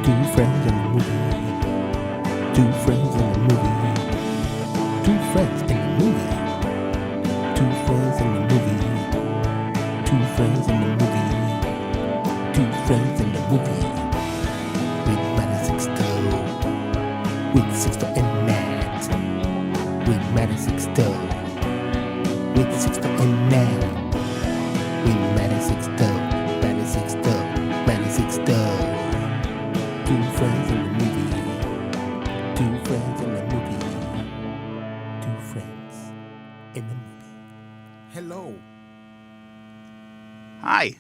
Two friends in the movie. Two friends in the movie. Two friends in the movie. Two friends in the movie. Two friends in the movie. Two friends in the movie. With Matt and Sixto. With Sixto and Matt. With Matt and Sixto. With Sixto and Matt. With Matt and Sixto. Matt and Sixto. Matt and Sixto. Two friends in the movie. Two friends in the movie. Two friends in the movie. Hello. Hi,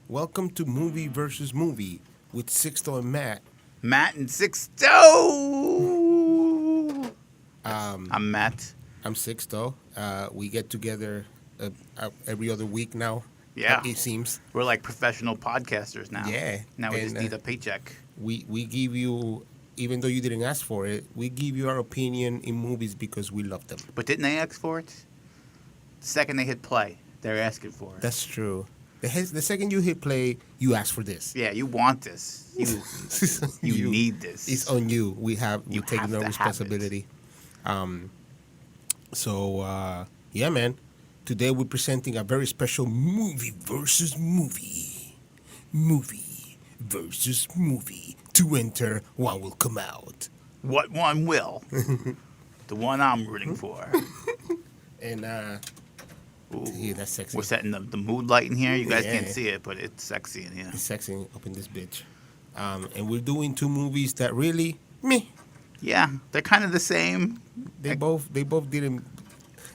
Welcome to Movie versus Movie with Sixto and Matt. Matt and Sixto. I'm Matt. I'm Sixto. We get together every other week now. Yeah. It seems. We're like professional podcasters now. Yeah. Now we And, just need a paycheck. We give you, even though you didn't ask for it, we give you our opinion in movies because we love them. But didn't they ask for it? The second they hit play, they're asking for it. That's true. The second you hit play, you ask for this. Yeah, you want this. You need this. It's on you. We You take have no to have responsibility. Yeah, man. Today we're presenting a very special movie versus movie. Movie versus movie. To enter, one will come out. What one will? The one I'm rooting for. And Ooh. yeah, that's sexy. We're setting the mood light in here. You guys Yeah. can't see it, but it's sexy in here. It's sexy up in this bitch. And we're doing two movies that really meh. Yeah, they're kind of the same. They both didn't.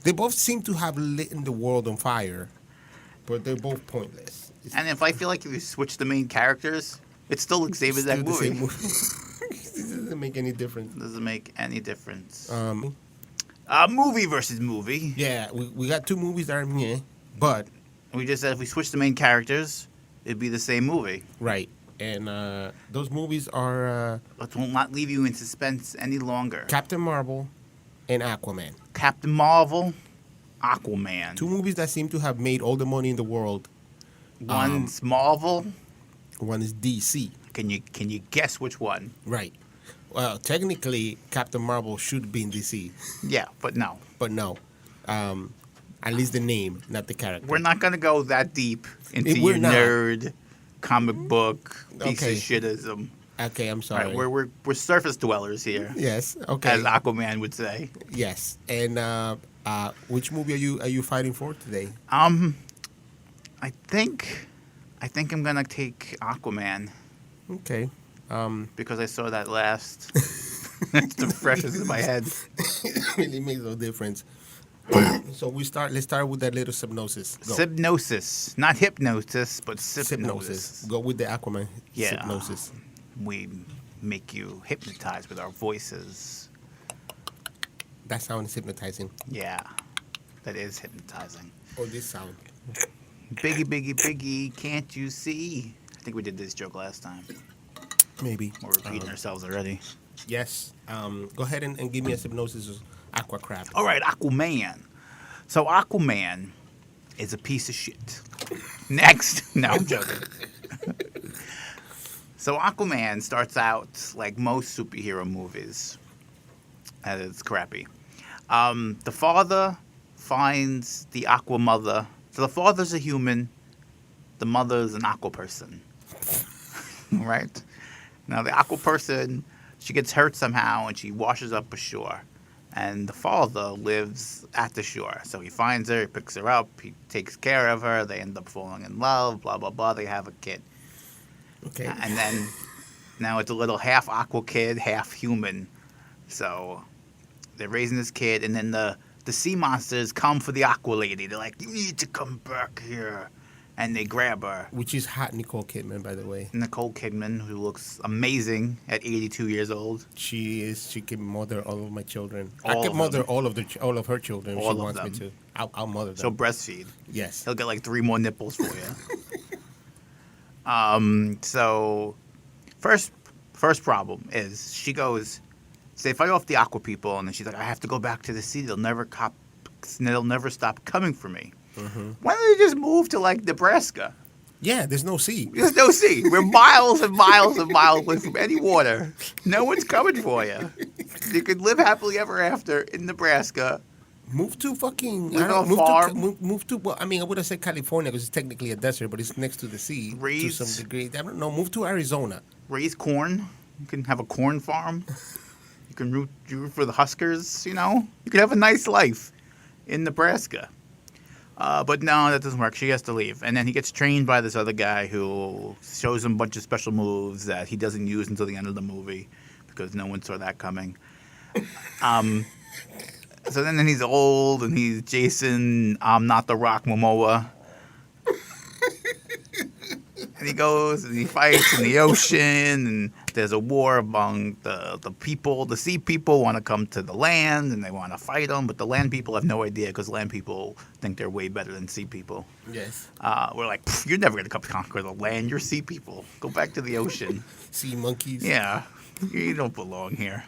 They both seem to have lit the world on fire, but they're both pointless. It's And if I feel like if you switch the main characters, it's still the same as that still the movie. same movie. It doesn't make any difference. Doesn't make any difference. Movie Versus movie. Yeah, we got two movies that are meh, but We just said if we switch the main characters, it'd be the same movie. right. And those movies are But will not leave you in suspense any longer. Captain Marvel and Aquaman. Captain Marvel, Aquaman. Two movies that seem to have made all the money in the world. One's Marvel. One is DC. Can you guess which one? Right. Well, technically, Captain Marvel should be in DC, Yeah, but no. but no. At least the name, not the character. We're not gonna go that deep into We're your not. nerd comic book piece Okay. of shitism. Okay, I'm All sorry. right, we're surface dwellers here, Yes. Okay. as Aquaman would say. Yes. And which movie are you fighting for today? I think I'm gonna take Aquaman Okay. because I saw that last. It's the freshest in my head. It really makes no difference. So let's start with that little hypnosis. Go. Hypnosis, not hypnosis, but hypnosis. Go with the Aquaman Yeah. hypnosis. We make you hypnotized with our voices. That sound is hypnotizing. Yeah, that is hypnotizing. Or this sound. Biggie, biggie, biggie, can't you see? I think we did this joke last time. Maybe. We're repeating ourselves already. Yes. Go ahead and give me a hypnosis of Aqua Crap. All right, Aquaman. So Aquaman is a piece of shit. Next. No, I'm joking. So Aquaman starts out like most superhero movies. And it's crappy. The father finds the Aqua mother. So the father's a human. The mother's an Aqua person. Right? Now the Aqua person, she gets hurt somehow and she washes up ashore. And the father lives at the shore. So he finds her, he picks her up, he takes care of her, they end up falling in love, blah, blah, blah, they have a kid. Okay. And then now it's a little half aqua kid, half human. So they're raising this kid, and then the sea monsters come for the aqua lady. They're like, you need to come back here. And they grab her. Which is hot Nicole Kidman, by the way. Nicole Kidman, who looks amazing at 82 years old. She is. She can mother all of my children. All I can of mother them. all of her children if All she of wants me them. to. I'll mother them. So breastfeed. Yes. He'll get like 3 more nipples for you. So first problem is she goes, so they fight off the aqua people, and then she's like, I have to go back to the sea. They'll never stop coming for me. Mm-hmm. Why don't they just move to like Nebraska? Yeah, there's no sea. There's no sea. We're miles and miles and miles away from any water. No one's coming for you. You could live happily ever after in Nebraska. Move to fucking. Live I don't on a know, farm. Move to. Well, I mean, I would have said California because it's technically a desert, but it's next to the sea to Raise- some degree. I don't know. Move to Arizona. Raise corn. You can have a corn farm. You can root for the Huskers, you know? You can have a nice life in Nebraska. But no, that doesn't work. She has to leave. And then he gets trained by this other guy who shows him a bunch of special moves that he doesn't use until the end of the movie because no one saw that coming. So then he's old and he's Jason, I'm not the Rock Momoa. And he goes and he fights in the ocean, and there's a war among the people. The sea people want to come to the land, and they want to fight them, but the land people have no idea because land people think they're way better than sea people. Yes. We're like, you're never going to come conquer the land. You're sea people. Go back to the ocean. Sea monkeys. Yeah, you don't belong here.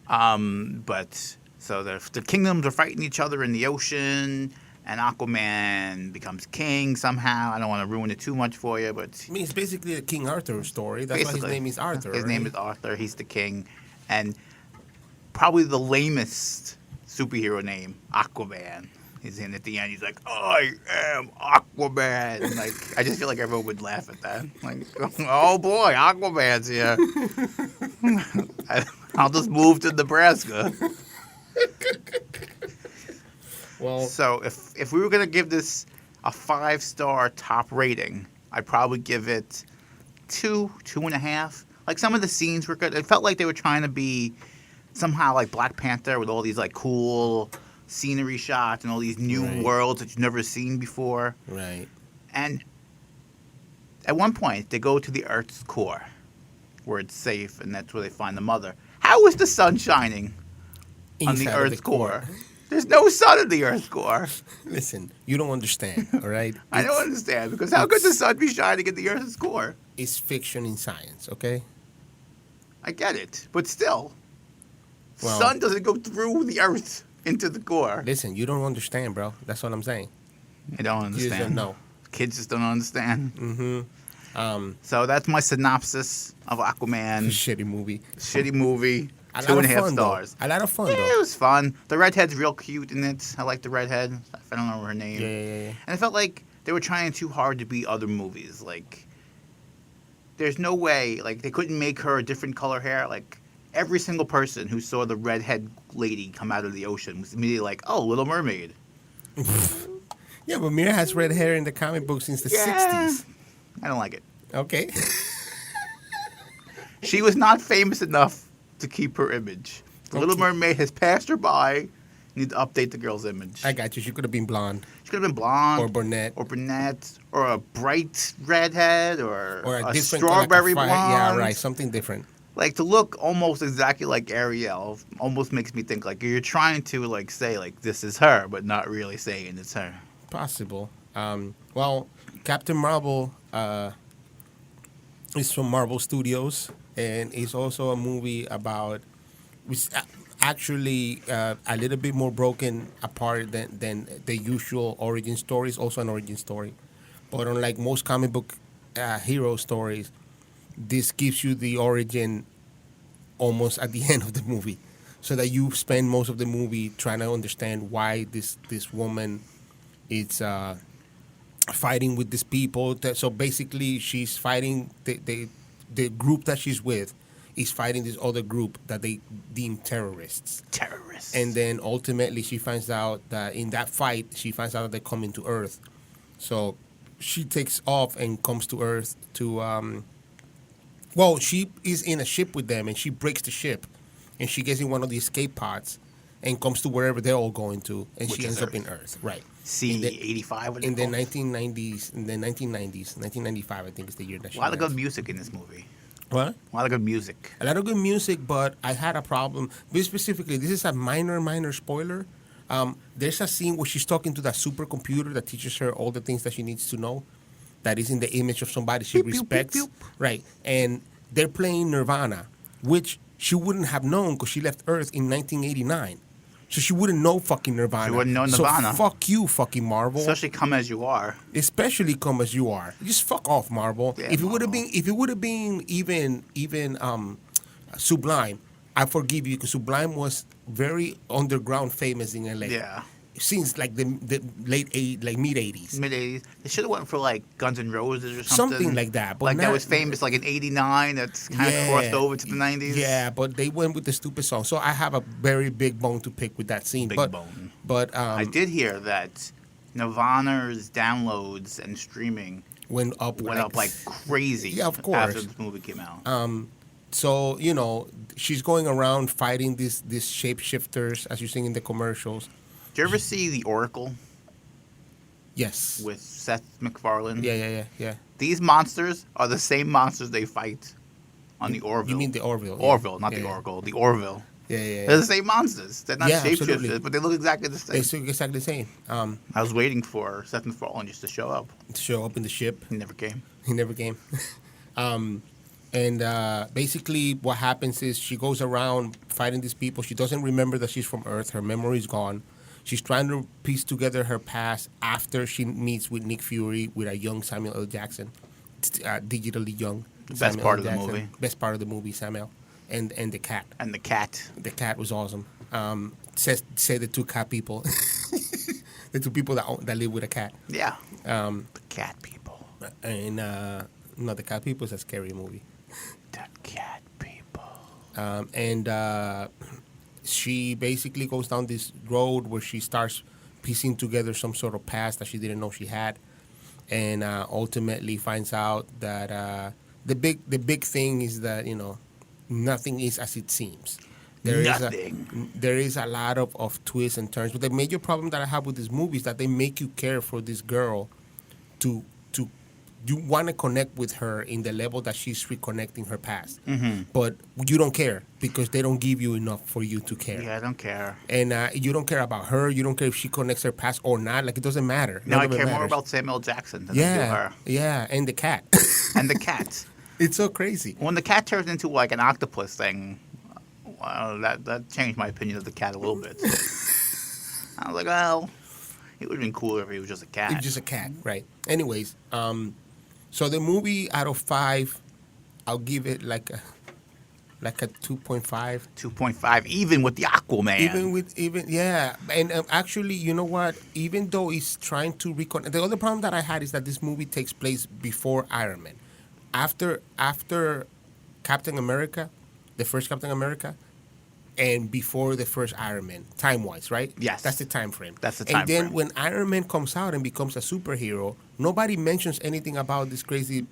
But so the kingdoms are fighting each other in the ocean. And Aquaman becomes king somehow. I don't want to ruin it too much for you, but I mean, it's basically a King Arthur story. That's why his name is Arthur. His right? name is Arthur. He's the king, and probably the lamest superhero name, Aquaman. He's in at the end. He's like, "I am Aquaman." And like, I just feel like everyone would laugh at that. Like, oh boy, Aquaman's here. I'll just move to Nebraska. Well, So if we were gonna give this a 5-star top rating, I'd probably give it 2.5. Like some of the scenes were good. It felt like they were trying to be somehow like Black Panther with all these like cool scenery shots and all these new Right. worlds that you've never seen before. right. And at one point they go to the Earth's core, where it's safe, and that's where they find the mother. How is the sun shining on the Inside of Earth's core? There's no sun in the Earth's core. Listen, you don't understand, all right? I don't understand, because how could the sun be shining in the Earth's core? It's fiction in science, okay? I get it, but still, Well- sun doesn't go through the Earth into the core. Listen, you don't understand, bro. That's what I'm saying. I don't You just don't understand. know. Kids just don't understand. Mm-hmm. So that's my synopsis of Aquaman. Shitty movie. Shitty movie. A lot 2.5 of fun, stars. though. A lot of fun, Yeah, though. it was fun. The redhead's real cute in it. I like the redhead. I don't know her name. Yeah. And it felt like they were trying too hard to be other movies. Like, there's no way. Like, they couldn't make her a different color hair. Like, every single person who saw the redhead lady come out of the ocean was immediately like, oh, Little Mermaid. Yeah, but Mira has red hair in the comic book since the 60s. I don't like it. Okay. She was not famous enough to keep her image. The Little Okay. Mermaid has passed her by. Need to update the girl's image. I got you. She could have been blonde She could have been blonde. or brunette. Or brunette. Or a bright redhead. Or Or a different strawberry like a blonde. Yeah, right. Something different. Like, to look almost exactly like Ariel almost makes me think, like, you're trying to, like, say, like, this is her, but not really saying it's her. Possible. Well, Captain Marvel is from Marvel Studios, and it's also a movie about, which actually a little bit more broken apart than the usual origin story. It's also an origin story, but unlike most comic book hero stories, this gives you the origin almost at the end of the movie, so that you spend most of the movie trying to understand why this woman is fighting with these people. So basically, she's fighting the group that she's with is fighting this other group that they deem terrorists. Terrorists. And then ultimately, she finds out that in that fight, she finds out that they're coming to Earth. So she takes off and comes to Earth to. Well, she is in a ship with them, and she breaks the ship, and she gets in one of the escape pods, and comes to wherever they're all going to, and Which she is ends up Earth. in Earth. Right. C-85. In the 1990s, 1995, I think is the year that she A lot of lands. good music in this movie. What? A lot of good music. A lot of good music, but I had a problem. Very specifically, this is a minor spoiler. There's a scene where she's talking to that supercomputer that teaches her all the things that she needs to know. That is in the image of somebody she Beep, beep, beep, respects. beep. Right. And they're playing Nirvana, which she wouldn't have known because she left Earth in 1989. So she wouldn't know fucking Nirvana. She wouldn't know Nirvana. So fuck you, fucking Marvel. Especially Come As You Are. Especially Come As You Are. Just fuck off, Marvel. Yeah, if it would have been even Sublime, I forgive you because Sublime was very underground famous in LA. Yeah. Since like the mid 80s. Mid 80s. They should have went for like Guns N' Roses or something. Something like that. But like that not- was famous like in 89. That's kind of crossed over to the 90s. Yeah, but they went with the stupid song. So I have a very big bone to pick with that scene. Big but, bone. But I did hear that Nirvana's downloads and streaming went up like crazy. Yeah, of course. After this movie came out. So, she's going around fighting these shapeshifters, as you sing in the commercials. Did you ever see The Oracle Yes. with Seth MacFarlane? Yeah. These monsters are the same monsters they fight on the Orville. You mean the Orville? Orville, not yeah. the Oracle. The Orville. Yeah. They're the same monsters. They're not Yeah, shapeshifters, absolutely. but they look exactly the same. They look exactly the same. I was waiting for Seth MacFarlane just to show up. To show up in the ship. He never came. He never came. Basically, what happens is she goes around fighting these people. She doesn't remember that she's from Earth. Her memory is gone. She's trying to piece together her past after she meets with Nick Fury with a young Samuel L. Jackson, digitally young. The best Samuel part L. of the Jackson. movie. Best part of the movie, Samuel, and the cat. And the cat. The cat was awesome. Say the two cat people, the two people that live with a cat. Yeah. The cat people. And no, the cat people is a scary movie. The cat people. She basically goes down this road where she starts piecing together some sort of past that she didn't know she had, and ultimately finds out that the big thing is that nothing is as it seems. There is a lot of twists and turns. But the major problem that I have with this movie is that they make you care for this girl to you want to connect with her in the level that she's reconnecting her past. Mm-hmm. But you don't care because they don't give you enough for you to care. Yeah, I don't care. And you don't care about her. You don't care if she connects her past or not. Like, it doesn't matter. No, None I of it care more matters. about Samuel Jackson than I do her. Yeah, and the cat. And the cat. It's so crazy. When the cat turns into like an octopus thing, well, that changed my opinion of the cat a little bit. I was like, well, it would have been cooler if he was just a cat. It's just a cat, right? Anyways, so the movie out of 5, I'll give it like a 2.5. 2.5, even with the Aquaman. Yeah, and actually, you know what? Even though he's trying to reconnect, the other problem that I had is that this movie takes place before Iron Man, after Captain America, the first Captain America, and before the first Iron Man, time-wise, right? Yes. That's the time frame. That's the time And then frame. when Iron Man comes out and becomes a superhero, nobody mentions anything about this crazy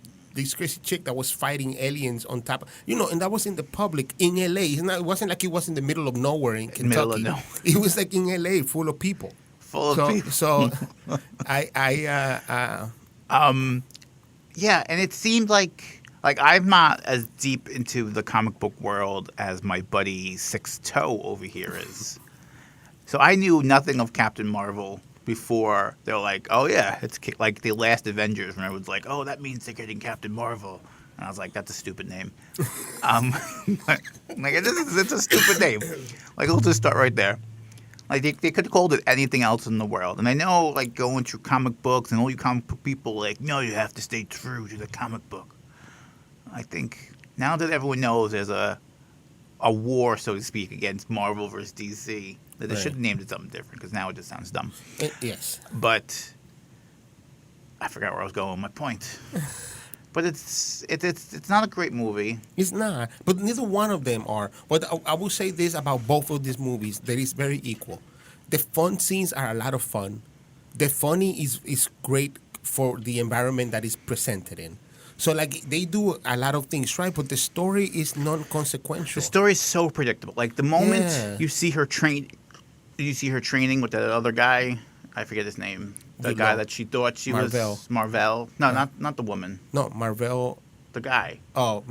chick that was fighting aliens on top. And that was in the public in L.A. It wasn't like it was in the middle of nowhere in Kentucky. Middle of nowhere. It was like in L.A. full of people. People. So Yeah, and it seemed like I'm not as deep into the comic book world as my buddy Six Toe over here is. So I knew nothing of Captain Marvel before they're like, oh yeah, it's like the last Avengers, when everyone's like, oh, that means they're getting Captain Marvel. And I was like, that's a stupid name. It's a stupid name. Like, we'll just start right there. Like, they could have called it anything else in the world. And I know, like, going through comic books and all you comic book people, like, no, you have to stay true to the comic book. I think now that everyone knows there's a war, so to speak, against Marvel versus DC, that they should have named it something different, because now it just sounds dumb. Yes. But I forgot where I was going with my point. But it's not a great movie. It's not. But neither one of them are. But I will say this about both of these movies. That is very equal. The fun scenes are a lot of fun. The funny is great for the environment that is presented in. So, like, they do a lot of things right, but the story is non-consequential. The story is so predictable. Like, the moment Yeah. you see her training with that other guy, I forget his name. The guy that she thought she Marvel. was Marvel. No, not the woman. No, Marvel. The guy. Oh,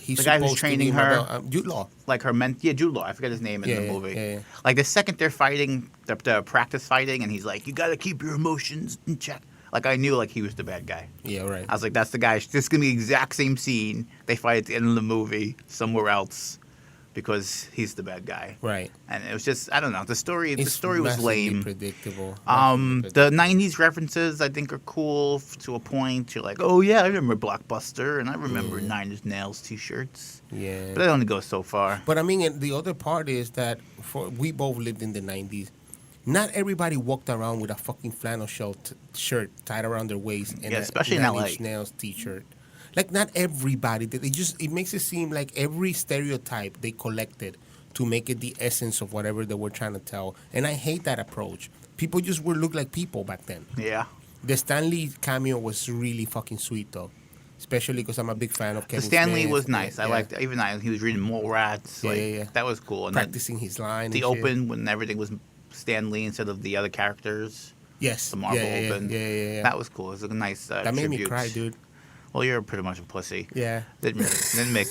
he's The guy who's supposed training to be her. Marvel. Jude Law. Like her Jude Law. I forget his name in the movie. Yeah. Like, the second they're fighting, the practice fighting, and he's like, you got to keep your emotions in check. Like, I knew, like, he was the bad guy. Yeah, right. I was like, that's the guy. This is going to be the exact same scene they fight at the end of the movie somewhere else. because he's the bad guy. Right. And it was just, I don't know, the story It's was massively lame. predictable. The 90s references I think are cool to a point. You're like, oh yeah, I remember Blockbuster and I remember Nine Inch Nails t-shirts. Yeah. But it only goes so far. But I mean, and the other part is that we both lived in the 90s. Not everybody walked around with a fucking flannel shirt tied around their waist and Yeah, especially in Nine LA. Inch Nails t-shirt. Like, not everybody did. It makes it seem like every stereotype they collected to make it the essence of whatever they were trying to tell. And I hate that approach. People just would look like people back then. Yeah. The Stan Lee cameo was really fucking sweet, though. Especially because I'm a big fan of The Kevin Stanley Smith. was nice. I Yeah. liked, even he was reading Mole Rats. Yeah, Like, yeah. That was cool. And then Practicing his line. the and shit. open when everything was Stan Lee instead of the other characters. Yes. The Marvel yeah, open. Yeah. That was cool. It was a nice That made me tribute. cry, dude. Well, you're pretty much a pussy. Yeah. Didn't make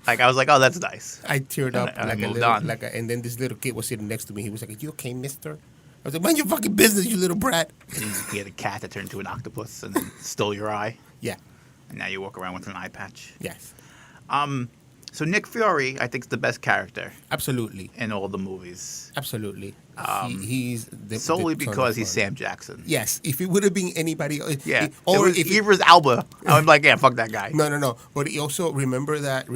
like I was like, oh, that's nice. I teared up And I like a moved little, on. and then this little kid was sitting next to me. He was like, "Are you okay, mister?" I was like, "Mind your fucking business, you little brat." He had a cat that turned into an octopus and then stole your eye, Yeah. and now you walk around with an eye patch. Yes. So Nick Fury, I think, is the best character Absolutely. in all the movies, Absolutely. He's the, solely the ton because of he's fun. Sam Jackson. Yes. If it would have been anybody, Yeah, or if if Idris Alba, I was like, yeah, fuck that guy. no. But he also remember that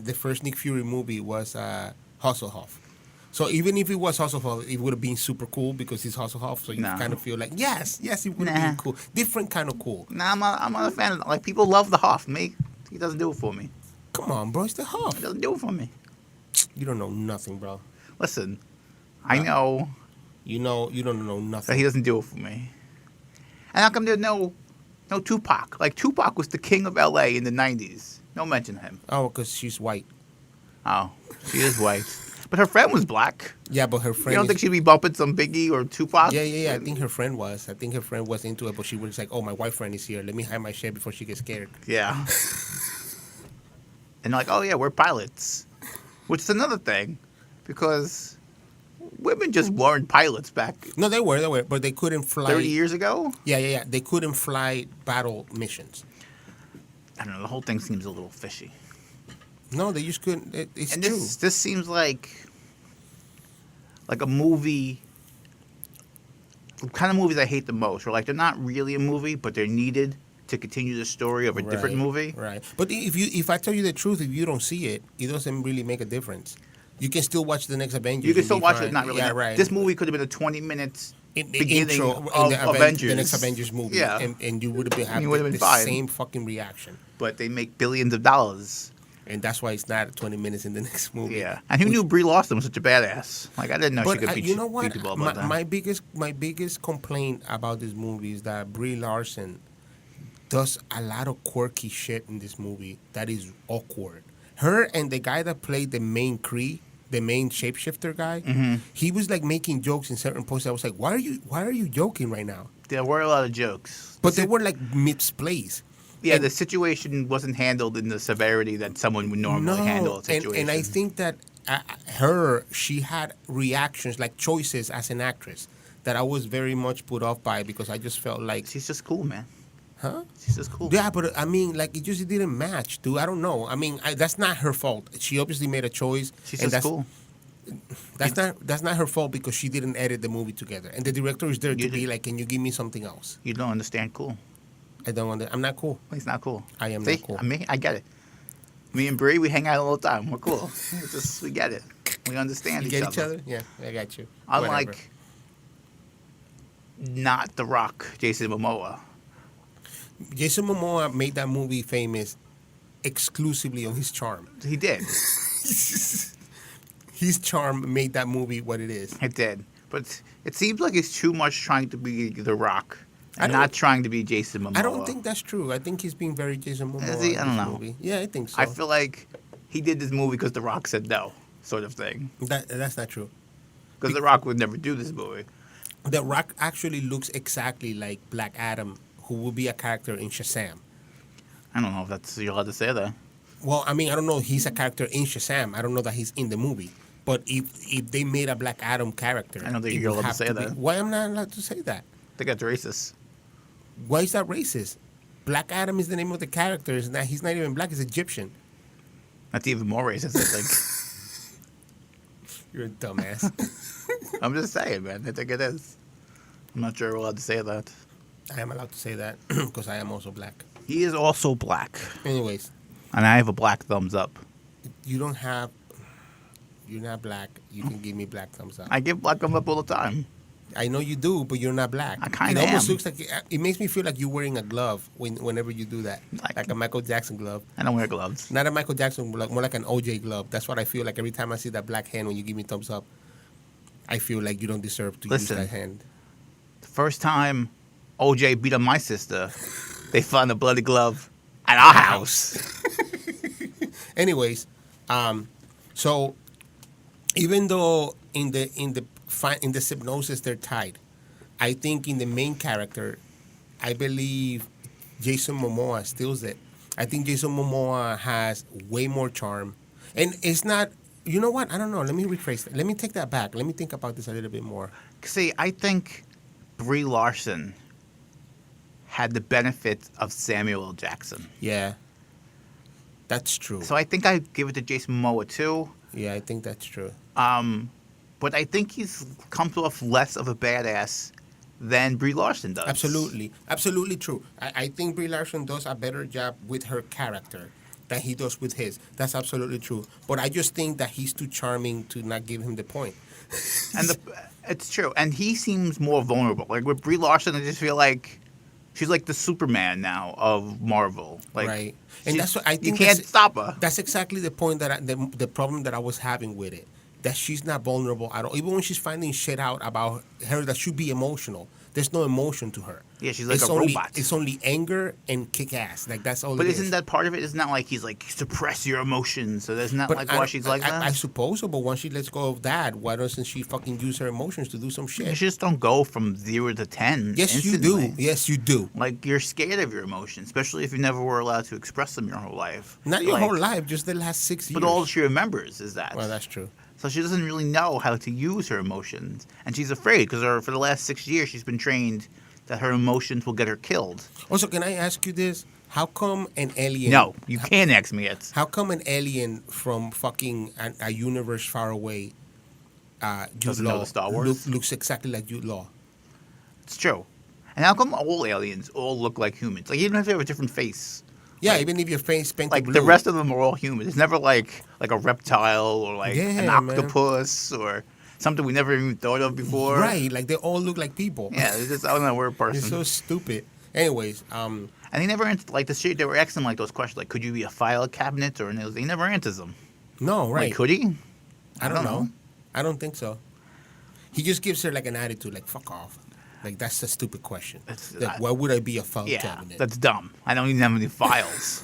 the first Nick Fury movie was Hasselhoff. So even if it was Hasselhoff, it would have been super cool because he's Hasselhoff. So you No. kind of feel like yes, it would have Nah. been cool, different kind of cool. Nah, I'm not a fan of like people love the Hoff. Me, he doesn't do it for me. Come on, bro, it's the He Hoff. doesn't do it for me. You don't know nothing, bro. Listen, I know You don't know that nothing. he doesn't do it for me. And how come there's no Tupac? Like Tupac was the king of L.A. in the '90s. No mention of him. Oh, because she's white. Oh, she is white, but her friend was black. Yeah, but her friend. You don't is- think she'd be bumping some Biggie or Tupac? Yeah. I think her friend was. I think her friend was into it, but she was like, "Oh, my white friend is here. Let me hide my shit before she gets scared." Yeah. And like, oh yeah, we're pilots, which is another thing, because women just weren't pilots back No, they were, but they couldn't fly. 30 years ago. Yeah. They couldn't fly battle missions. I don't know. The whole thing seems a little fishy. No, they just couldn't. It's And true. this seems like a movie. The kind of movies I hate the most, where like they're not really a movie, but they're needed to continue the story of a different Right, movie. Right. But if I tell you the truth, if you don't see it, it doesn't really make a difference. You can still watch the next Avengers. You can and still be watch fine. it, not really. Yeah, right. This movie could have been a 20 minutes beginning intro of in Avengers. the next Avengers movie. Yeah. And you would have been You would have been the fine. same fucking reaction. But they make billions of dollars. And that's why it's not 20 minutes in the next movie. Yeah. And who knew Brie Larson was such a badass? Like, I didn't know she But could beat, you know beat what? people up like that. My biggest complaint about this movie is that Brie Larson does a lot of quirky shit in this movie that is awkward. Her and the guy that played the main Kree, the main shapeshifter guy, Mm-hmm. he was like making jokes in certain points. I was like, why are you joking right now? There were a lot of jokes. But they were like misplaced. Yeah, and- the situation wasn't handled in the severity that someone would normally handle a situation. and I think that she had reactions, like choices as an actress, that I was very much put off by because I just felt like, She's just cool, man. huh? She's just cool. Yeah, but I mean, like it just didn't match, dude. I don't know. I mean, that's not her fault. She obviously made a choice. She's and just cool. That's not her fault because she didn't edit the movie together, and the director is there to You be did- like, can you give me something else? You don't understand cool. I don't want. I'm not cool. He's not cool. I am See? not cool. I mean, I get it. Me and Brie, we hang out all the time. We're cool. We get it. We understand You each get other. each other? Yeah, I got you. Unlike Whatever. not The Rock, Jason Momoa. Jason Momoa made that movie famous exclusively on his charm. He did. His charm made that movie what it is. It did. But it seems like he's too much trying to be The Rock I and don't- not trying to be Jason Momoa. I don't think that's true. I think he's being very Jason Momoa. Is he? in I don't this know. Movie. Yeah, I think so. I feel like he did this movie because The Rock said no, sort of thing. that's not true. Because The Rock would never do this movie. The Rock actually looks exactly like Black Adam, who will be a character in Shazam. I don't know if that's you're allowed to say that. Well, I mean, I don't know. He's a character in Shazam. I don't know that he's in the movie. But if they made a Black Adam character, I don't think it you're would allowed to have say be- that. Why am I not allowed to say that? I think that's racist. Why is that racist? Black Adam is the name of the character. He's not even black. He's Egyptian. That's even more racist, I think. You're a dumbass. I'm just saying, man. I think it is. I'm not sure we're allowed to say that. I am allowed to say that because I am also black. He is also black, Anyways, and I have a black thumbs up. you don't have. You're not black. You can give me black thumbs up. I give black thumbs up all the time. I know you do, but you're not black. I kinda It almost am. looks like it makes me feel like you're wearing a glove whenever you do that, Like- like a Michael Jackson glove. I don't wear gloves. Not a Michael Jackson, but more like an OJ glove. That's what I feel like every time I see that black hand when you give me thumbs up. I feel like you don't deserve to Listen. use that hand. The first time OJ beat up my sister, they found a bloody glove at our house. Anyways, so even though in the hypnosis they're tied, I think in the main character, I believe Jason Momoa steals it. I think Jason Momoa has way more charm, and it's not. You know what? I don't know. Let me rephrase that. Let me take that back. Let me think about this a little bit more. See, I think Brie Larson had the benefit of Samuel L. Jackson. Yeah, that's true. So I think I give it to Jason Momoa too. Yeah, I think that's true. But I think he's comes off less of a badass than Brie Larson does. Absolutely. Absolutely true. I think Brie Larson does a better job with her character than he does with his. That's absolutely true. But I just think that he's too charming to not give him the point. And it's true. And he seems more vulnerable. Like with Brie Larson, I just feel like she's like the Superman now of Marvel. Like, Right. And that's what I think you can't that's- stop her. That's exactly the point that the problem that I was having with it. That she's not vulnerable at all. Even when she's finding shit out about her that should be emotional, there's no emotion to her. Yeah, she's like It's a only, robot. It's only anger and kick ass. Like that's all. But it isn't is. that part of it? Isn't that like he's like suppress your emotions? So that's not But like I- why she's like that. I suppose so, but once she lets go of that, why doesn't she fucking use her emotions to do some You shit? just don't go from 0 to 10. Yes, instantly. you do. Yes, you do. Like you're scared of your emotions, especially if you never were allowed to express them your whole life. Not your Like, whole life, just the last 6 years. But all she remembers is that. Well, that's true. So she doesn't really know how to use her emotions, and she's afraid because for the last 6 years she's been trained that her emotions will get her killed. Also, can I ask you this? How come an alien? No, you can't ask me it. How come an alien from fucking a universe far away, Jude Doesn't know Law, the Star Wars? looks exactly like Jude Law? It's true. And how come all aliens all look like humans? Like even if they have a different face. Yeah, Like- even if your face painted Like blue. the rest of them are all human. It's never like a reptile or like an Yeah, man. octopus or something we never even thought of before. Right, like they all look like people. Yeah, it's just I don't know, we're a person. It's so stupid. Anyways, And they never answered like the shit. They were asking like those questions, like could you be a file cabinet or he never answers them. no, right. Like could he? I don't know. I don't think so. He just gives her like an attitude, like "fuck off." Like that's a stupid question. Like, why would I be a file Yeah, cabinet? that's dumb. I don't even have any files.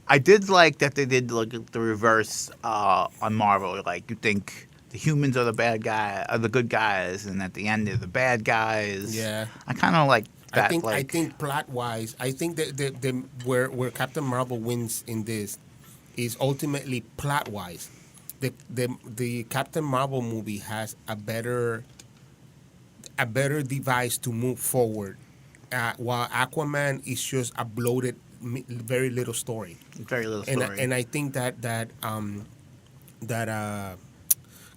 I did like that they did like the reverse on Marvel. Like you think the humans are the bad guy, are the good guys, and at the end they're the bad guys. Yeah. I kind of like that. I think plot wise, I think that the where Captain Marvel wins in this is ultimately plot wise. The Captain Marvel movie has a better device to move forward, while Aquaman is just a bloated, very little story. very little story. And I think that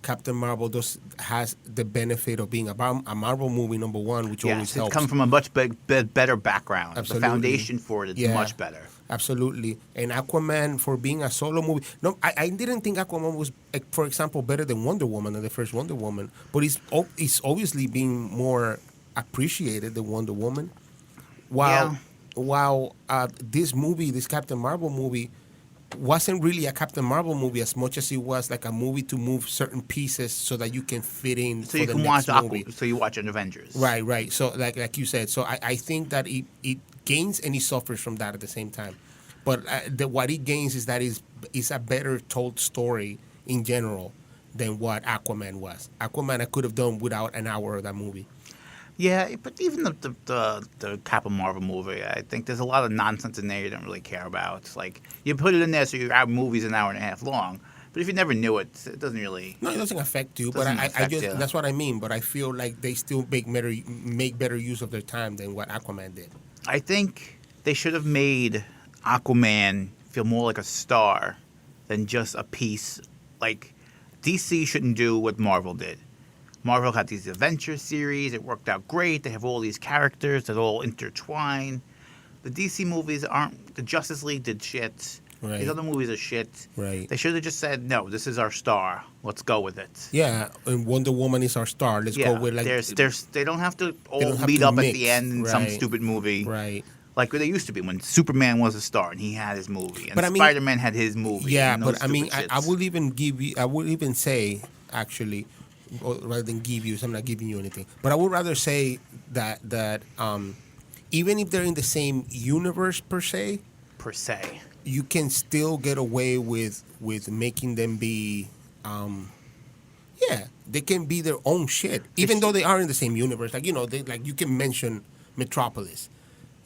Captain Marvel has the benefit of being a Marvel movie number one, which always yes, it's helps. come from a much better background. Absolutely. The foundation for it is Yeah. much better. Absolutely. And Aquaman, for being a solo movie, no, I didn't think Aquaman was, like, for example, better than Wonder Woman, than the first Wonder Woman. But it's obviously being more appreciated than Wonder Woman. While this movie, this Captain Marvel movie, wasn't really a Captain Marvel movie as much as it was like a movie to move certain pieces so that you can fit in So for you the can next watch movie. So you watch an Avengers. Right. So like you said, so I think that it gains and it suffers from that at the same time. But what it gains is that it's a better told story in general than what Aquaman was. Aquaman I could have done without an hour of that movie. Yeah, but even the Captain Marvel movie, I think there's a lot of nonsense in there you don't really care about. Like you put it in there so your movie's an hour and a half long, but if you never knew it, it doesn't really. No, it doesn't affect you, Doesn't but I affect just you. that's what I mean. But I feel like they still make better use of their time than what Aquaman did. I think they should have made Aquaman feel more like a star than just a piece. Like, DC shouldn't do what Marvel did. Marvel had these adventure series. It worked out great. They have all these characters that all intertwine. The DC movies aren't. The Justice League did shit. Right. These other movies are shit. Right. They should have just said, no, this is our star. Let's go with it. Yeah, and Wonder Woman is our star. Let's go with like. They don't have to all don't have meet to up mix. at the end in some Right. stupid movie. Right. Like they used to be when Superman was a star and he had his movie, and But I mean- Spider-Man had his movie. Yeah, and those but I mean, stupid I shits. would even give you. I would even say actually, or rather than give you, so I'm not giving you anything. But I would rather say that even if they're in the same universe per se, per se. you can still get away with making them be. Yeah, they can be their own shit, even though they are in the same universe. Like they like you can mention Metropolis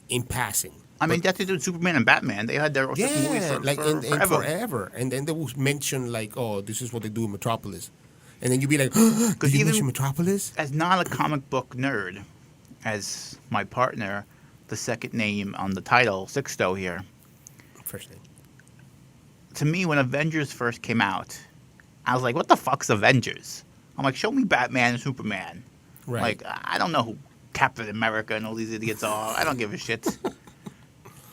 in passing. I mean, that's what they did with Superman and Batman. They had their own movies Yeah, for, like for and forever. forever, and then they will mention like, oh, this is what they do in Metropolis, and then you'd be like, did you even- mention Metropolis? As not a comic book nerd, as my partner, the second name on the title, Sixto here. First name. To me, when Avengers first came out, I was like, what the fuck's Avengers? I'm like, show me Batman and Superman. Right. Like, I don't know who Captain America and all these idiots are. I don't give a shit.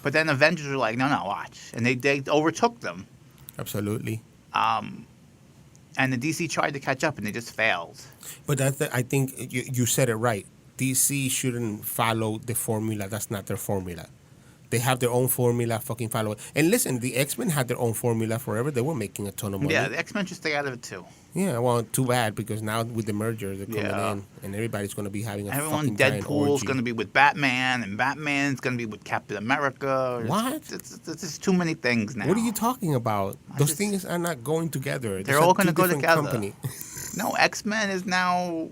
But then Avengers were like, no, watch. And they overtook them. Absolutely. And the DC tried to catch up and they just failed. But I think you said it right. DC shouldn't follow the formula. That's not their formula. They have their own formula. Fucking follow it. And listen, the X-Men had their own formula forever. They were making a ton of money. Yeah, the X-Men should stay out of it too. Yeah, well, too bad because now with the merger, they're coming Yeah. in, and everybody's going to be having a Everyone, fucking giant Deadpool's orgy. going to be with Batman, and Batman's going to be with Captain America. What? It's just too many things now. What are you talking about? I Those just- things are not going together. They're Those all are gonna two go different together. company. No, X-Men is now,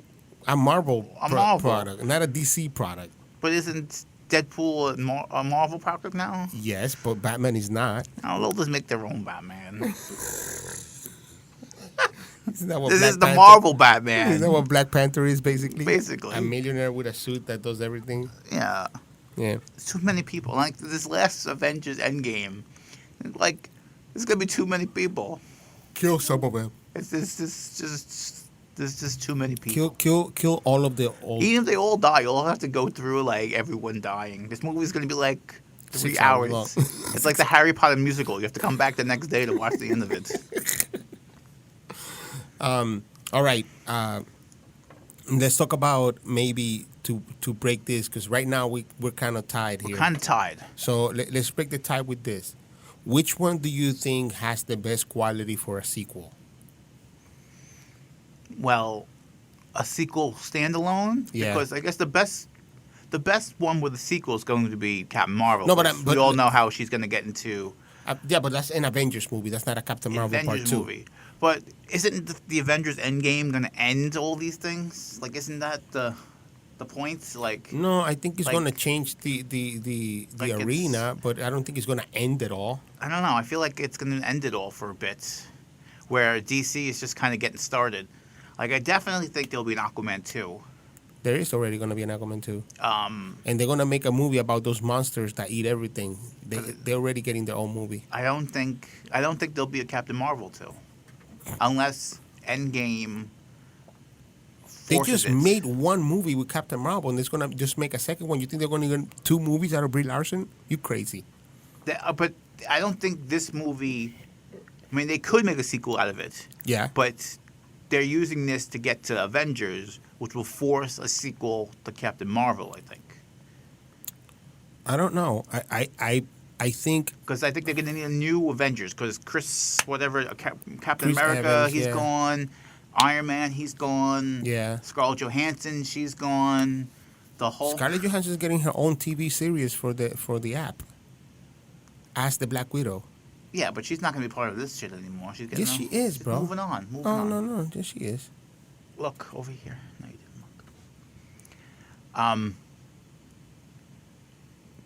A Marvel, Marvel. product, not a DC product. but isn't Deadpool a Marvel product now? Yes, but Batman is not. No, they'll just make their own Batman. Isn't that what This Black is the Panther- Marvel Isn't that Batman. what Black Panther is basically? Basically. a millionaire with a suit that does everything. Yeah, Yeah. it's too many people. Like this last Avengers Endgame, like there's gonna be too many people. Kill some of them. It's just there's just too many people. Kill all of the old. Even if they all die, you'll have to go through like everyone dying. This movie's gonna be like 3 6 hours hours. long. It's like the Harry Potter musical. You have to come back the next day to watch the end of it. All right. Let's talk about maybe to break this because right now we're kind of tied here. Kind of tied. So let's break the tie with this. Which one do you think has the best quality for a sequel? Well, a sequel standalone. Yeah. Because I guess the best one with a sequel is going to be Captain Marvel. No, but because but- we all know how she's going to get into Yeah, but that's an Avengers movie. That's not a Captain Marvel Avengers Part 2. movie. But isn't the Avengers Endgame going to end all these things? Like, isn't that the point? Like, No, I think it's Like- going to change the Like it's- arena, but I don't think it's going to end it all. I don't know. I feel like it's going to end it all for a bit, where DC is just kind of getting started. Like, I definitely think there'll be an Aquaman 2. There is already going to be an Aquaman 2. Um, And they're going to make a movie about those monsters that eat everything. They're already getting their own movie. I don't think there'll be a Captain Marvel 2, unless Endgame. They forces just it. made one movie with Captain Marvel, and they're going to just make a second one. You think they're going to get 2 movies out of Brie Larson? You crazy. But I don't think this movie. I mean, they could make a sequel out of it, Yeah. but they're using this to get to Avengers, which will force a sequel to Captain Marvel. I think. I don't know. I think Because I think they're going to need a new Avengers. Because Chris, whatever, Captain Chris America, Evans, he's yeah. gone. Iron Man, he's gone. Yeah. Scarlett Johansson, she's gone. The whole. Scarlett Johansson is getting her own TV series for the app. As the Black Widow. Yeah, but she's not going to be part of this shit anymore. She's getting. Yes, she is, she's bro. Moving on. Moving Oh on. no, yes she is. Look over here. No, you didn't look.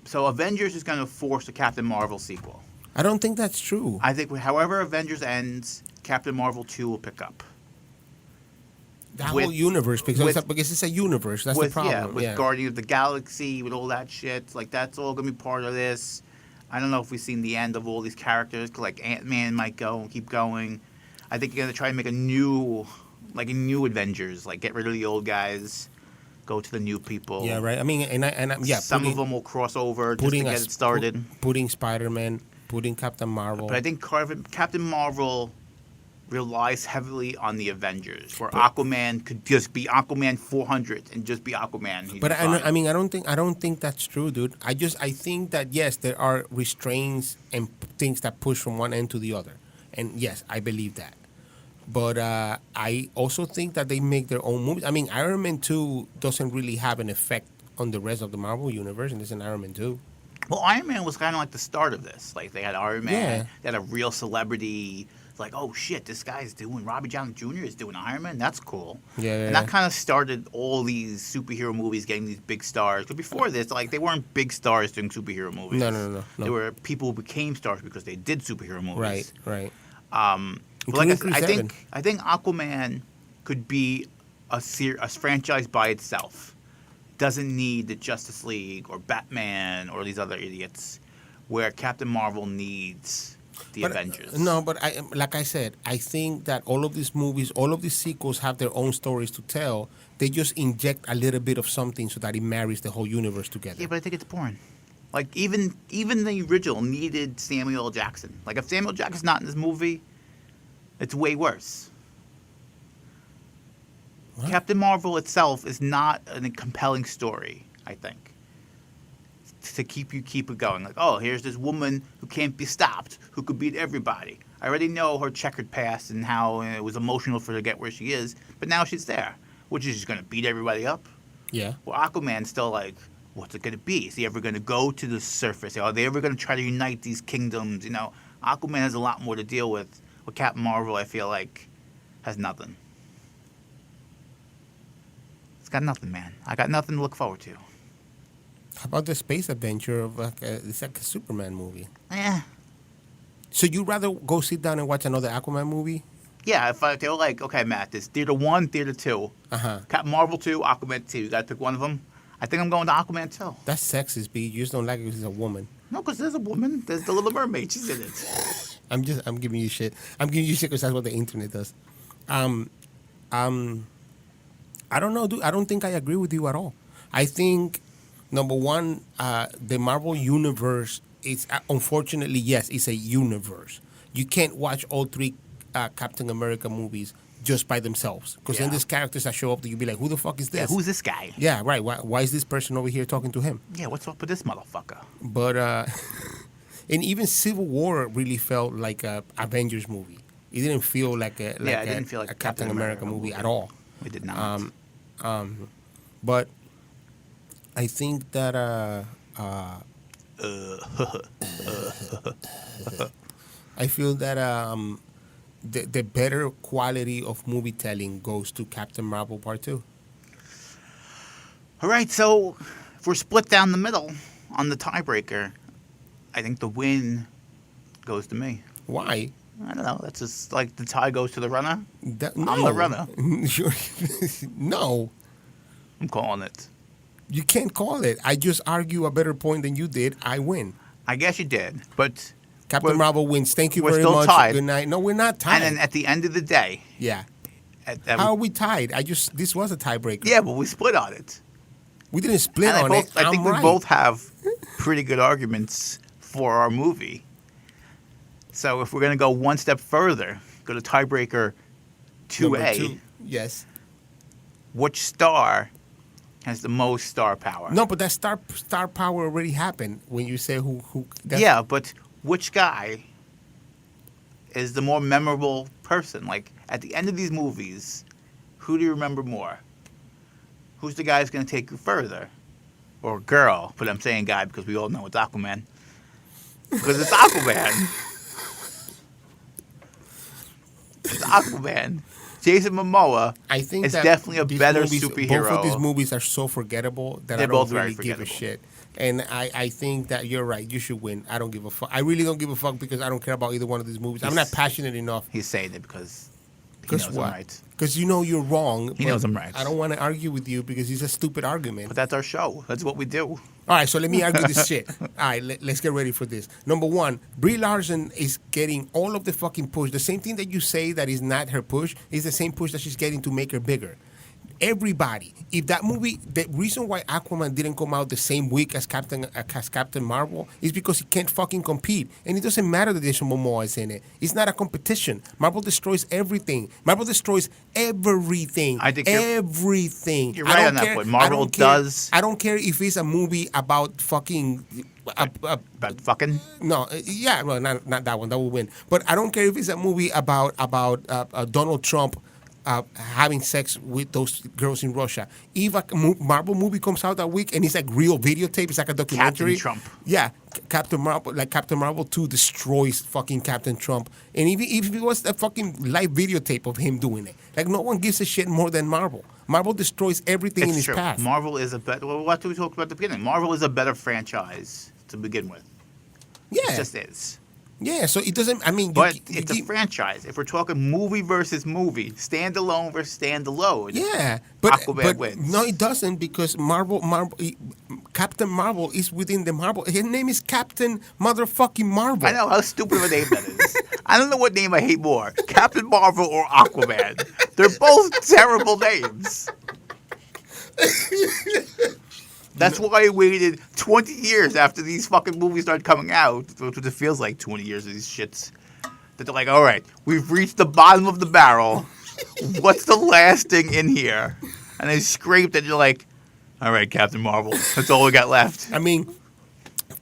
So Avengers is going to force a Captain Marvel sequel. I don't think that's true. I think, however Avengers ends, Captain Marvel 2 will pick up. That with- whole universe because with- because it's a universe. That's with the problem. yeah, with Guardians of the Galaxy, with all that shit. Like that's all going to be part of this. I don't know if we've seen the end of all these characters. 'Cause, like Ant-Man might go and keep going. I think you're gonna try to make a new Avengers. Like get rid of the old guys, go to the new people. Yeah, right. I mean, yeah. Some of them will cross over just to get it started. Putting Spider-Man, putting Captain Marvel. But I think Captain Marvel relies heavily on the Avengers, where Aquaman could just be Aquaman 400 and just be Aquaman. But I mean, I don't think that's true, dude. I think that yes, there are restraints and things that push from one end to the other, and yes, I believe that. But I also think that they make their own movies. I mean, Iron Man 2 doesn't really have an effect on the rest of the Marvel universe, and it's an Iron Man 2. Well, Iron Man was kind of like the start of this. Like they had Iron Man, Yeah. they had a real celebrity. Like, oh shit, this guy's doing Robbie Downey Jr. is doing Iron Man. That's cool. Yeah, And that kind of started all these superhero movies getting these big stars. But before this, like they weren't big stars doing superhero movies. No. They were people who became stars because they did superhero movies. Right. But like Including Chris Evans. I think Aquaman could be a franchise by itself. Doesn't need the Justice League or Batman or these other idiots, where Captain Marvel needs the Avengers. No, but like I said, I think that all of these movies, all of these sequels have their own stories to tell. They just inject a little bit of something so that it marries the whole universe together. Yeah, but I think it's boring. Like even the original needed Samuel L. Jackson. Like if Samuel Jackson's not in this movie, it's way worse. What? Captain Marvel itself is not a compelling story, I think. To keep it going. Like, oh, here's this woman who can't be stopped, who could beat everybody. I already know her checkered past and how it was emotional for her to get where she is, but now she's there. Which is she's going to beat everybody up? Yeah. Well, Aquaman's still like, what's it going to be? Is he ever going to go to the surface? Are they ever going to try to unite these kingdoms? You know, Aquaman has a lot more to deal with. With Captain Marvel, I feel like, has nothing. It's got nothing, man. I got nothing to look forward to. How about the space adventure of it's like a Superman movie? Eh. So you'd rather go sit down and watch another Aquaman movie? Yeah, if they were like, okay, Matt, there's Theater 1, Theater 2. Uh-huh. Captain Marvel 2, Aquaman 2. You got to pick one of them. I think I'm going to Aquaman 2. That's sexist, B. You just don't like it because he's a woman. No, because there's a woman. There's the Little Mermaid. She's in it. I'm giving you shit. I'm giving you shit because that's what the internet does. I don't know, dude. I don't think I agree with you at all. I think, number one, the Marvel universe is, unfortunately, yes, it's a universe. You can't watch all three Captain America movies just by themselves. Because then there's characters that show up that you'll be like, who the fuck is this? Yeah, who's this guy? Yeah, right. Why is this person over here talking to him? Yeah, what's up with this motherfucker? But, and even Civil War really felt like a Avengers movie. It didn't feel like it didn't feel like a Captain America movie at all. It did not. But I think that I feel that the better quality of movie telling goes to Captain Marvel Part 2. All right, so if we're split down the middle on the tiebreaker, I think the win goes to me. Why? I don't know. That's just like the tie goes to the runner. No. I'm the runner. No. I'm calling it. You can't call it. I just argue a better point than you did. I win. I guess you did, but Captain Marvel wins. Thank you we're very still much. tied. Good night. No, we're not tied. and then at the end of the day, Yeah. How are we tied? This was a tiebreaker. yeah, but we split on it. We didn't split And on it. I think I'm we right. both have pretty good arguments for our movie. So if we're going to go one step further, go to tiebreaker 2A, Number 2. Yes. which star has the most star power? No, but that star power already happened when you say who. Yeah, but which guy is the more memorable person? Like, at the end of these movies, who do you remember more? Who's the guy who's going to take you further? Or girl, but I'm saying guy because we all know it's Aquaman. Because it's Aquaman. It's Aquaman. Jason Momoa I think is that definitely a these better movies, superhero. Both of these movies are so forgettable that They're I both don't very really give a forgettable. shit. And I think that you're right. You should win. I don't give a fuck. I really don't give a fuck because I don't care about either one of these movies. I'm not passionate enough. He's saying it because Because knows I'm what? right. Because you know you're wrong. He but knows I'm right. I don't want to argue with you because it's a stupid argument. But that's our show. That's what we do. All right, so let me argue this shit. All right, let's get ready for this. Number one, Brie Larson is getting all of the fucking push. The same thing that you say that is not her push is the same push that she's getting to make her bigger. Everybody, if that movie, the reason why Aquaman didn't come out the same week as Captain Marvel is because he can't fucking compete, and it doesn't matter that Jason Momoa is in it. It's not a competition. Marvel destroys everything. Marvel destroys everything. I think everything. you're right on that point. Marvel does. I don't care if it's a movie about fucking. About fucking. No, yeah, well, not that one. That will win. But I don't care if it's a movie about Donald Trump having sex with those girls in Russia. If a Marvel movie comes out that week and it's like real videotape, it's like a documentary. Captain Trump. Yeah, Captain Marvel 2 destroys fucking Captain Trump. And even if it was a fucking live videotape of him doing it, like no one gives a shit more than Marvel. Marvel destroys everything in It's his true. path. Marvel is a better. Well, what did we talk about at the beginning? Marvel is a better franchise to begin with. Yeah, It just is. yeah. So it doesn't. I mean, But it's a franchise. If we're talking movie versus movie, standalone versus standalone. yeah, but Aquaman wins. no, it doesn't because Captain Marvel is within the Marvel. His name is Captain Motherfucking Marvel. I know how stupid of a name that is. I don't know what name I hate more, Captain Marvel or Aquaman. They're both terrible names. That's why I waited 20 years after these fucking movies started coming out, which it feels like 20 years of these shits. That they're like, all right, we've reached the bottom of the barrel. What's the last thing in here? And they scraped it, and you're like, all right, Captain Marvel. That's all we got left. I mean,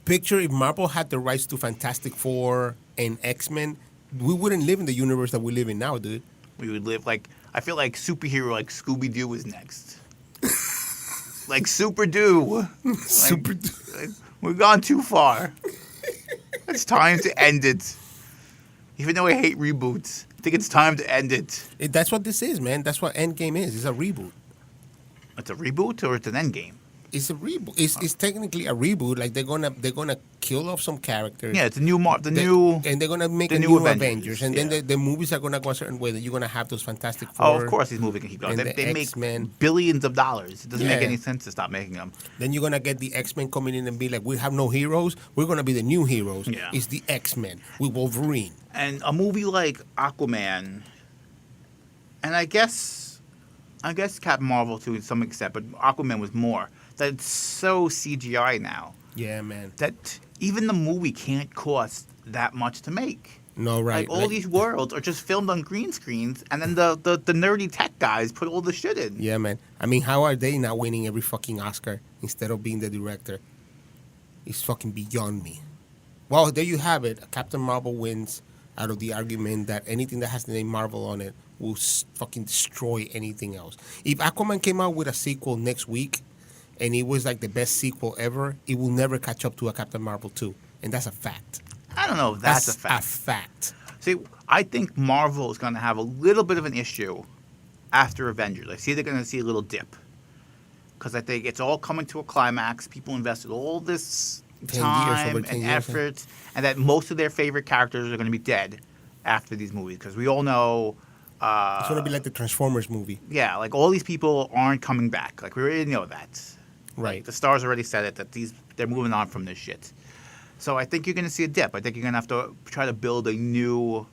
picture if Marvel had the rights to Fantastic Four and X-Men, we wouldn't live in the universe that we live in now, dude. We would live like, I feel like superhero like Scooby-Doo is next. Like Super-Doo. Like, we've gone too far. It's time to end it. Even though I hate reboots, I think it's time to end it. That's what this is, man. That's what Endgame is. It's a reboot. It's a reboot or it's an endgame? It's a reboot. It's technically a reboot. Like they're gonna kill off some characters. Yeah, it's a new and they're gonna make the a new new Avengers, Avengers, and yeah. then the movies are gonna go a certain way. That you're gonna have those Fantastic Four. Oh, of course these movies can keep going. and They the make X-Men. billions of dollars. It doesn't make Yeah. any sense to stop making them. Then you're gonna get the X-Men coming in and be like, we have no heroes. We're gonna be the new heroes. Yeah. It's the X-Men with Wolverine. And a movie like Aquaman, and I guess Captain Marvel to some extent, but Aquaman was more. That it's so CGI now Yeah, man. that even the movie can't cost that much to make. No, right. Like all these worlds are just filmed on green screens, and then the nerdy tech guys put all the shit in. Yeah, man. I mean, how are they not winning every fucking Oscar instead of being the director? It's fucking beyond me. Well, there you have it. Captain Marvel wins out of the argument that anything that has the name Marvel on it will fucking destroy anything else. If Aquaman came out with a sequel next week, and it was like the best sequel ever, it will never catch up to a Captain Marvel 2. And that's a fact. I don't know if that's a fact. A fact. See, I think Marvel is going to have a little bit of an issue after Avengers. I see they're going to see a little dip. Because I think it's all coming to a climax. People invested all this 10 years, time over 10 and years, effort, and that most of their favorite characters are going to be dead after these movies. Because we all know... It's going to be like the Transformers movie. Yeah, like all these people aren't coming back. Like we already know that. Right. Like, the stars already said it, that they're moving on from this shit. So I think you're going to see a dip. I think you're going to have to try to build a new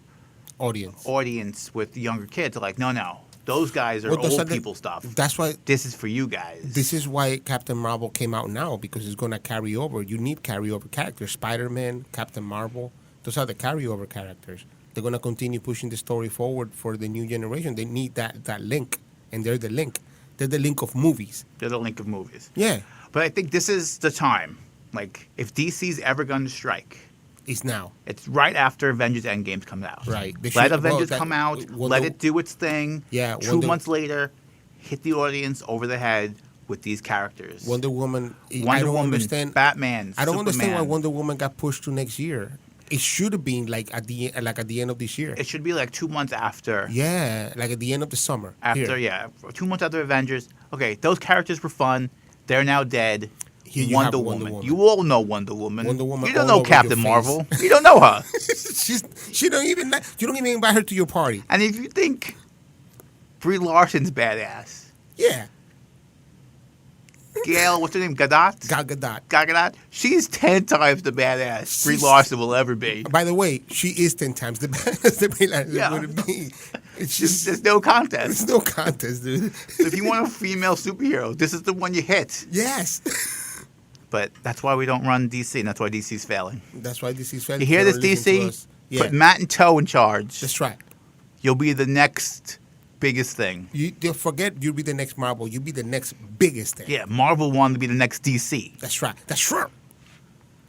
audience with younger kids. They're like, no, those guys are old people stuff. That's why this is for you guys. This is why Captain Marvel came out now, because it's going to carry over. You need carryover characters. Spider-Man, Captain Marvel, those are the carryover characters. They're going to continue pushing the story forward for the new generation. They need that link, and they're the link. They're the link of movies. They're the link of movies. Yeah. But I think this is the time. Like, if DC's ever going to strike, it's now. It's right after Avengers Endgame comes out. Right. Let Avengers come out, let it do its thing. Yeah. 2 months later, hit the audience over the head with these characters. Wonder Woman. I don't understand. Batman. I don't understand why Superman. Wonder Woman got pushed to next year. It should have been like at the end of this year. It should be like 2 months after. Yeah, like at the end of the summer. After, yeah. 2 months after Avengers. Okay, those characters were fun. They're now dead. Here you Wonder have Woman. You all know Wonder Woman. Wonder Woman You don't all know over Captain your Marvel. face. You don't know her. You don't even invite her to your party. And if you think Brie Larson's badass. Yeah. Gail, what's her name? Gadot? Gal Gadot. Gal Gadot? She's 10 times the badass Brie She's- Larson will ever be. By the way, she is 10 times the best that Brie Larson Yeah. would be. It's There's, just, there's no contest. there's no contest, dude. So if you want a female superhero, this is the one you hit. Yes. But that's why we don't run DC, and that's why DC's failing. That's why this is failing. You hear They this, don't listen to DC? us. Yeah. Put Matt and Toe in charge. That's right. You'll be the next biggest thing. They'll forget you'll be the next Marvel. You'll be the next biggest thing. Yeah, Marvel wanted to be the next DC. That's right. That's right.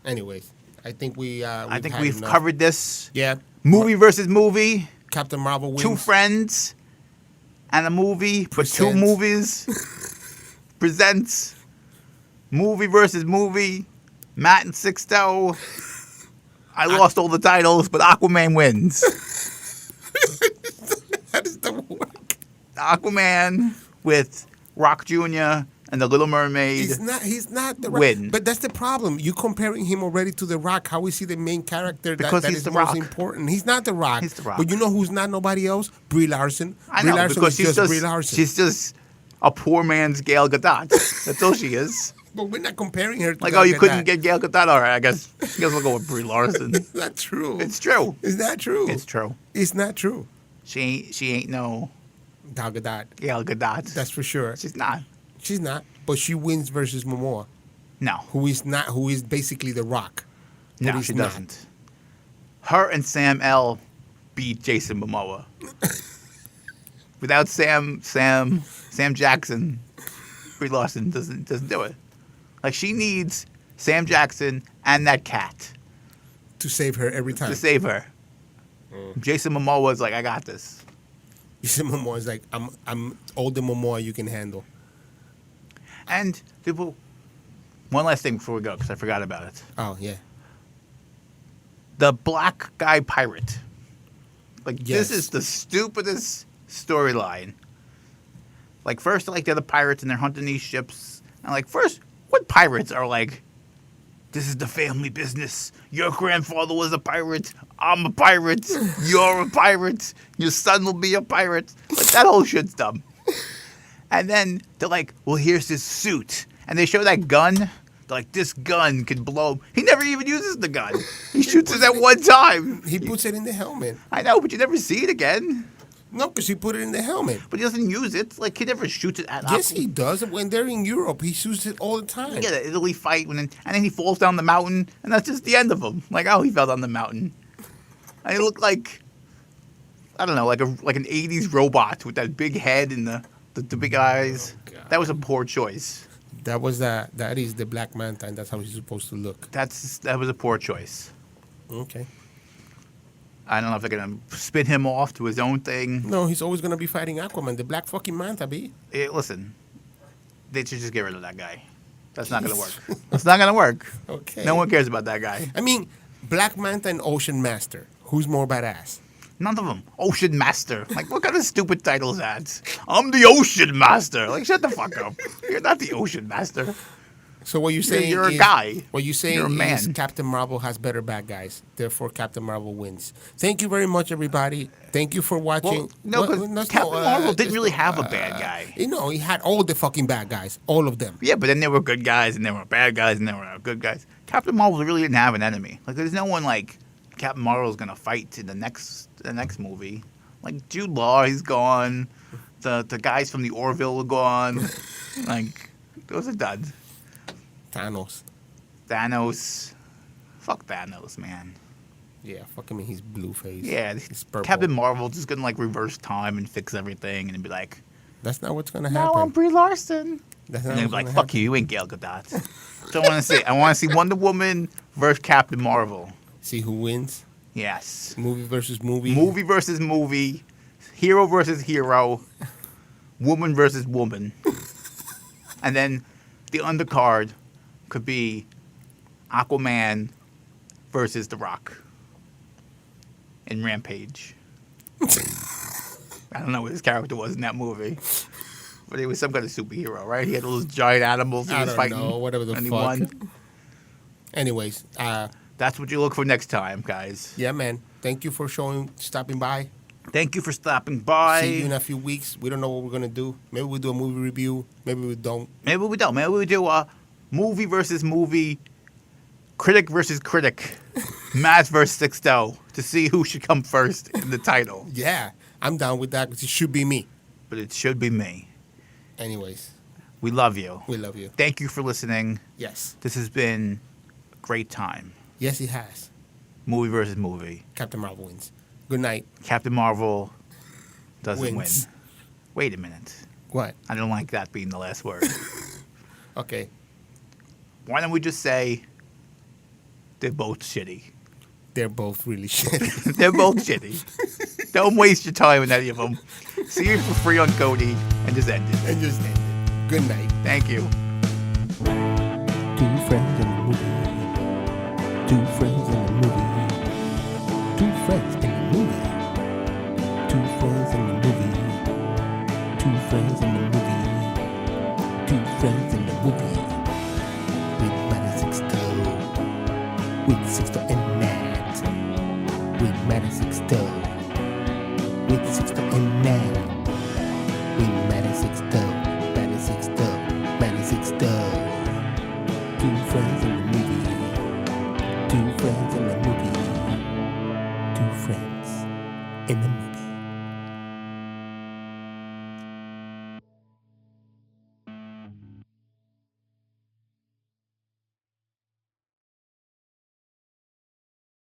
Anyways, I think I think had we've enough. covered this. Yeah. Movie versus movie. Captain Marvel wins. Two friends and a movie, but two Presents. movies. Presents. Movie versus movie. Matt and Sixto. I lost all the titles, but Aquaman wins. That is the work. Aquaman with Rock Jr. and the Little Mermaid. He's not the Rock. Win. But that's the problem. You comparing him already to the Rock. How is he the main character? Because that he's is the most Rock. important. He's not the Rock. He's the Rock. But you know who's not nobody else? Brie Larson. I Brie know, Larson because is just Brie Larson. she's just a poor man's Gail Gadot. That's all she is. But we're not comparing her to Like, Gal oh, you Gadot. couldn't get Gail Gadot? All right, I guess we'll go with Brie Larson. It's not true. It's true. It's not true. It's true. It's not true. She ain't no Gal Gadot. Gail Gadot. That's for sure. She's not. She's not. But she wins versus Momoa, No. who is basically the Rock. But No, he's she not. doesn't. Her and Sam L beat Jason Momoa. Without Sam Jackson, Brie Larson doesn't do it. Like, she needs Sam Jackson and that cat To save her every time. to save her. Jason Momoa's like, I got this. Jason Momoa is like, I'm older Momoa you can handle. And people, one last thing before we go, because I forgot about it. Oh yeah. The black guy pirate. Like, Yes. this is the stupidest storyline. Like, first, like, they're the pirates and they're hunting these ships. And, like, first, what pirates are like, this is the family business. Your grandfather was a pirate. I'm a pirate. You're a pirate. Your son will be a pirate. Like, that whole shit's dumb. And then they're like, well, here's this suit. And they show that gun. They're like, this gun could blow. He never even uses the gun. He shoots it at one time. He puts it in the helmet. I know, but you never see it again. No, because he put it in the helmet. But he doesn't use it. Like, he never shoots it at Yes, he does. When they're in Europe, he shoots it all the time. Yeah, the Italy fight, and then he falls down the mountain, and that's just the end of him. Like, oh, he fell down the mountain. And he looked like, I don't know, like an 80s robot with that big head and the big eyes. God. That was a poor choice. That is the Black Manta, and that's how he's supposed to look. That was a poor choice. Okay. I don't know if they're going to spin him off to his own thing. No, he's always gonna be fighting Aquaman, the Black fucking Manta, B. Listen, they should just get rid of that guy. That's not going to work. That's not going to work. Okay. No one cares about that guy. I mean, Black Manta and Ocean Master. Who's more badass? None of them. Ocean Master. Like, what kind of stupid title is that? I'm the Ocean Master. Like, shut the fuck up. You're not the Ocean Master. So what you're saying You're a is, guy. What you're saying You're a is man. Captain Marvel has better bad guys. Therefore, Captain Marvel wins. Thank you very much, everybody. Thank you for watching. Well, no, because Captain Marvel didn't really have a bad guy. You know, he had all the fucking bad guys. All of them. Yeah, but then there were good guys, and there were bad guys, and there were good guys. Captain Marvel really didn't have an enemy. Like, there's no one like Captain Marvel's gonna fight in the next movie. Like, Jude Law, he's gone. The guys from the Orville are gone. Like, those are done. Thanos. Fuck Thanos, man. Yeah, fuck him. He's blue face. Yeah, He's purple. Captain Marvel just gonna like reverse time and fix everything and be like, That's not what's gonna "No, I'm happen. Brie Larson." That's And not they're what's like, gonna "Fuck you, you ain't Gal Gadot." So I want to see. I want to see Wonder Woman versus Captain Marvel. See who wins. Yes. Movie versus movie. Movie versus movie. Hero versus hero. Woman versus woman. And then the undercard could be Aquaman versus The Rock in Rampage. I don't know what his character was in that movie. But he was some kind of superhero, right? He had all those giant animals he I was don't fighting. know. Whatever the and he fuck. won. Anyways, That's what you look for next time, guys. yeah, man. Thank you for stopping by. Thank you for stopping by. See you in a few weeks. We don't know what we're gonna do. Maybe we do a movie review. Maybe we don't. Maybe we don't. Maybe we do a movie versus movie, critic versus critic, Matt versus Sixto to see who should come first in the title. Yeah, I'm down with that. 'Cause it should be me. But it should be me. Anyways, We love you. we love you. Thank you for listening. Yes. This has been a great time. Yes, it has. Movie versus movie. Captain Marvel wins. Good night. Captain Marvel doesn't Wins. win. Wait a minute. What? I don't like that being the last word. Okay. Why don't we just say they're both shitty? They're both really shitty. They're both shitty. Don't waste your time with any of them. See it for free on Cody and just end it. And just end it. Good night. Thank you. Two friends in a movie. Two friends in a movie. Two friends in a movie. Two friends in a movie. Two friends in a movie. Two friends in a movie. With Maddie Sixto. With Sixto and Nat. With Maddie Sixto. With Sixto and Nat. With Maddie Sixto. Maddie Sixto. Maddie Sixto. Two friends in the movie. Two friends in the movie. Two friends in the movie.